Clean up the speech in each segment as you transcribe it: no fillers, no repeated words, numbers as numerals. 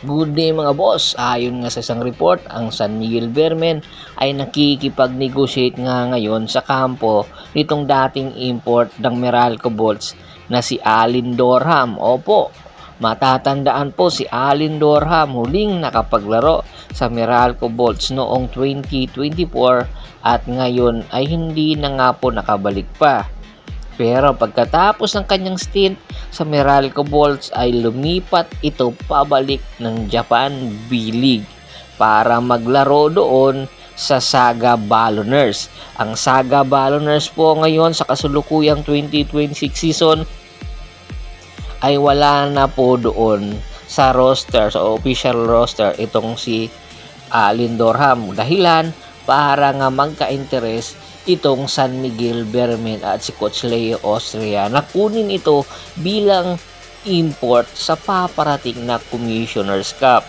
Good day mga boss, ayon nga sa isang report, ang San Miguel Beermen ay nakikipag-negotiate nga ngayon sa kampo nitong dating import ng Meralco Bolts na si Alin Dorham. Opo, matatandaan po si Alin Dorham huling nakapaglaro sa Meralco Bolts noong 2024 at ngayon ay hindi na nga po nakabalik pa. Pero pagkatapos ng kanyang stint sa Meralco Bolts ay lumipat ito pabalik ng Japan B-League para maglaro doon sa Saga Balloners. Ang Saga Balloners po ngayon sa kasulukuyang 2026 season ay wala na po doon sa roster, sa official roster itong si Alin Dorham. Dahilan para nga magka-interes itong San Miguel Beermen at si Coach Leo Austria na kunin ito bilang import sa paparating na Commissioner's Cup.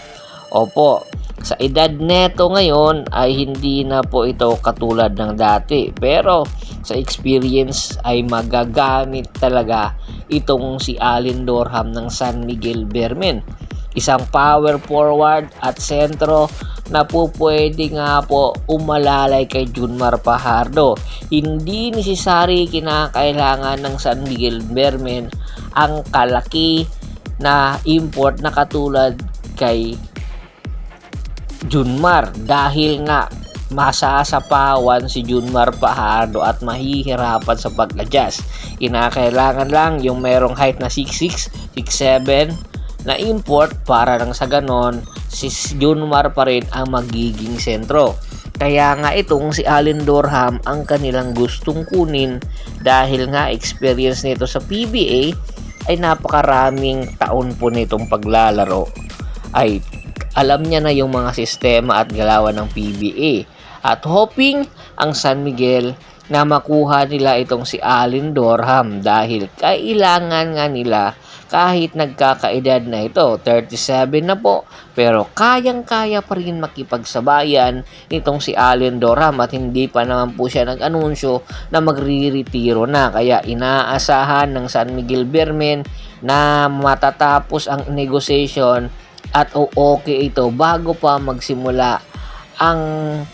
Opo, sa edad neto ngayon ay hindi na po ito katulad ng dati, pero sa experience ay magagamit talaga itong si Alin Dorham ng San Miguel Beermen. Isang power forward at sentro na po pwede nga po umalalay kay Junmar Fajardo. Hindi necessary kinakailangan ng San Miguel Beermen ang kalaki na import na katulad kay Junmar dahil nga masasapawan si Junmar Fajardo at mahihirapan sa pag-adjust. Kinakailangan lang yung merong height na 6'6", 6'7", na import para lang sa ganon si Junmar pa rin ang magiging sentro. Kaya nga itong si Alin Dorham ang kanilang gustong kunin dahil nga experience nito sa PBA ay napakaraming taon po nitong paglalaro ay alam niya na yung mga sistema at galawan ng PBA at hoping ang San Miguel na makuha nila itong si Alin Dorham dahil kailangan nga nila kahit nagkakaedad na ito, 37 na po, pero kayang-kaya pa rin makipagsabayan itong si Alin Dorham at hindi pa naman po siya nag-anunsyo na magre-retiro na. Kaya inaasahan ng San Miguel Beermen na matatapos ang negotiation at okay ito bago pa magsimula ang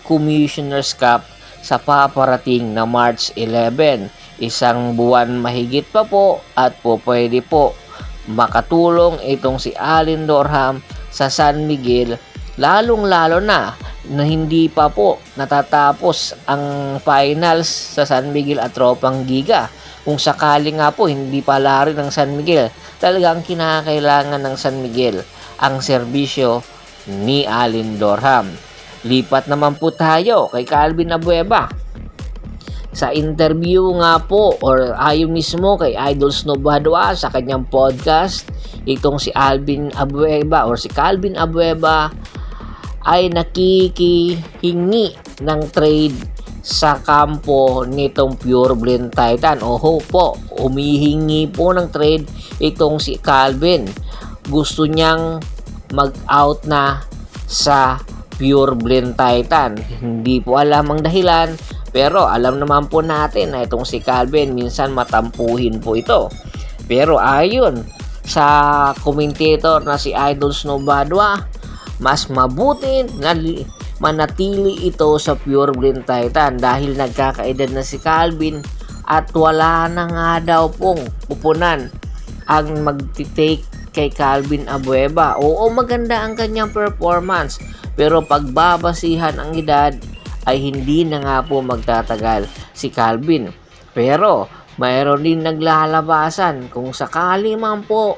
Commissioner's Cup sa paparating na March 11. Isang buwan mahigit pa po at po pwede po makatulong itong si Alin Dorham sa San Miguel lalong-lalo na hindi pa po natatapos ang finals sa San Miguel at Tropang Giga. Kung sakali nga po hindi pala rin ng San Miguel, talagang kinakailangan ng San Miguel ang serbisyo ni Alin Dorham. Lipat naman po tayo kay Calvin Abueva. Sa interview nga po or ayon mismo kay Idol Snob Badua sa kanyang podcast, itong si Calvin Abueva ay nakikihingi ng trade sa kampo nitong Pure Blend Titan. Oho po, humihingi po ng trade itong si Calvin. Gusto niyang mag-out na sa Pure Blend Titan. Hindi po alam ang dahilan, pero alam naman po natin na itong si Calvin minsan matampuhin po ito. Pero ayon sa commentator na si Idol Snob Badua, mas mabuti na manatili ito sa Pure Blend Titan dahil nagkakaedad na si Calvin at wala na nga daw pong pupunan ang magtitake kay Calvin Abueva. Oo, maganda ang kanyang performance, pero pagbabasihan ang edad ay hindi na nga po magtatagal si Calvin. Pero mayroon din naglalabasan kung sakali man po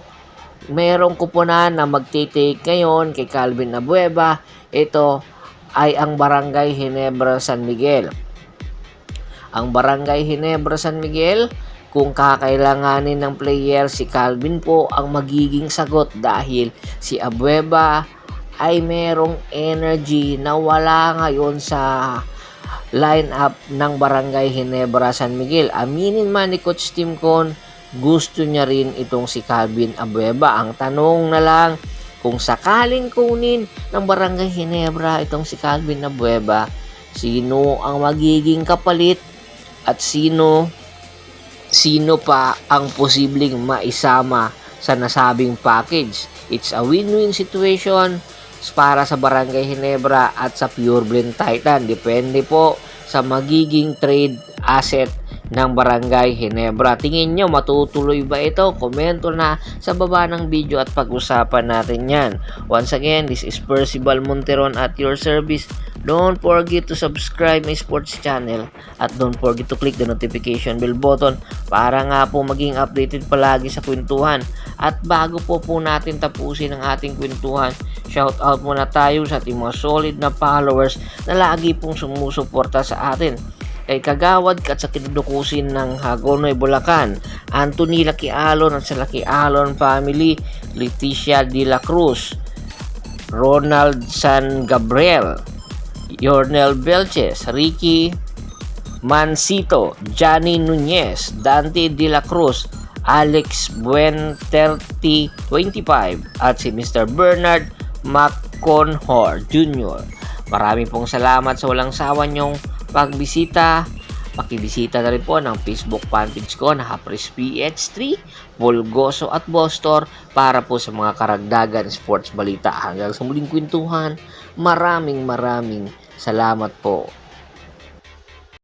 mayroong kupunan na magtitake ngayon kay Calvin Abueva, ito ay ang Barangay Ginebra San Miguel. Ang Barangay Ginebra San Miguel, kung kakailanganin ng player, si Calvin po ang magiging sagot dahil si Abueva ay merong energy na wala ngayon sa lineup ng Barangay Ginebra San Miguel. Aminin man ni Coach Tim Con, gusto niya rin itong si Calvin Abueva. Ang tanong na lang, kung sakaling kunin ng Barangay Ginebra itong si Calvin Abueva, sino ang magiging kapalit at sino pa ang posibleng maisama sa nasabing package. It's a win-win situation para sa Barangay Ginebra at sa Pure Blend Titan. Depende po sa magiging trade asset ng Barangay Ginebra. Tingin nyo, matutuloy ba ito? Komento na sa baba ng video at pag-usapan natin yan. Once again, this is Percival Monteron at your service. Don't forget to subscribe my sports channel at don't forget to click the notification bell button para nga po maging updated palagi sa kwentuhan. At bago po natin tapusin ang ating kwentuhan, shout out muna tayo sa ating mga solid na followers na lagi pong sumusuporta sa atin. Kay Kagawad at sa kinudukusin ng Hagonoy, Bulacan, Anthony Laquialon at sa Laquialon family, Leticia de la Cruz, Ronald San Gabriel, Yornel Belches, Ricky Mancito, Johnny Nunez, Dante de la Cruz, Alex Buenterti 25 at si Mr. Bernard McConhor Jr. Maraming pong salamat sa walang sawa nyong pagbisita. Pakibisita na rin po ng Facebook fanpage ko na Hapres PH3, Volgoso at Bostor para po sa mga karagdagan sports balita. Hanggang sa muling kwentuhan, maraming salamat po.